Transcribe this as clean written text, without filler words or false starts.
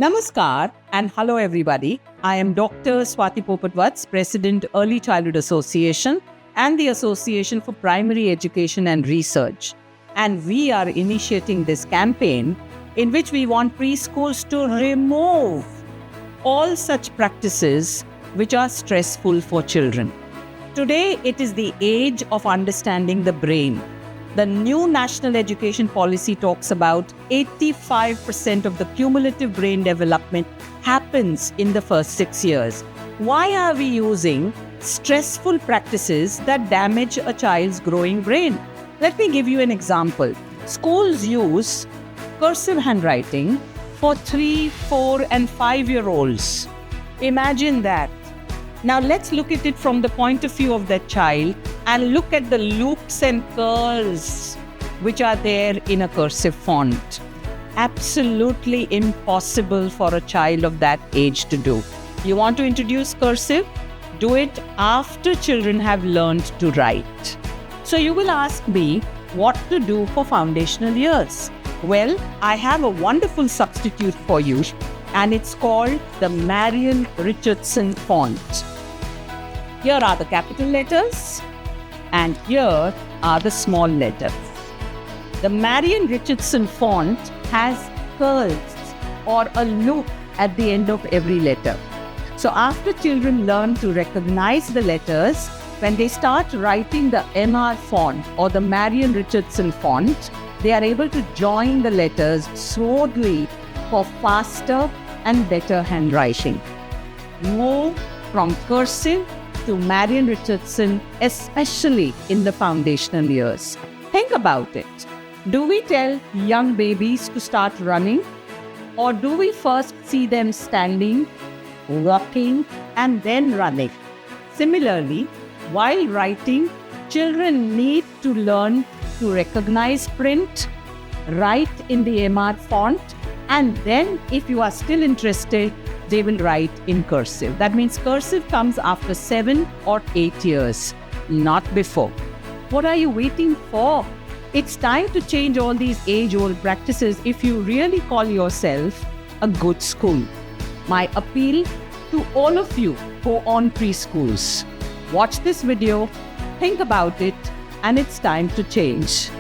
Namaskar and hello everybody. I am Dr. Swati Popat Vats, President Early Childhood Association and the Association for Primary Education and Research. And we are initiating this campaign in which we want preschools to remove all such practices which are stressful for children. Today, it is the age of understanding the brain. The new National Education Policy talks about 85% of the cumulative brain development happens in the first 6 years. Why are we using stressful practices that damage a child's growing brain? Let me give you an example. Schools use cursive handwriting for 3, 4, and 5-year-olds. Imagine that. Now let's look at it from the point of view of that child and look at the loops and curls which are there in a cursive font. Absolutely impossible for a child of that age to do. You want to introduce cursive? Do it after children have learned to write. So you will ask me what to do for foundational years. Well, I have a wonderful substitute for you, and it's called the Marion Richardson font. Here are the capital letters and here are the small letters. The Marion Richardson font has curls or a loop at the end of every letter. So after children learn to recognize the letters, when they start writing the MR font or the Marion Richardson font, they are able to join the letters smoothly for faster and better handwriting. Move from cursive to Marion Richardson, especially in the foundational years. Think about it. Do we tell young babies to start running? Or do we first see them standing, walking, and then running? Similarly, while writing, children need to learn to recognize print, write in the MR font, and then if you are still interested, they will write in cursive. That means cursive comes after 7 or 8 years, not before. What are you waiting for? It's time to change all these age-old practices if you really call yourself a good school. My appeal to all of you who own preschools: watch this video, think about it, and it's time to change.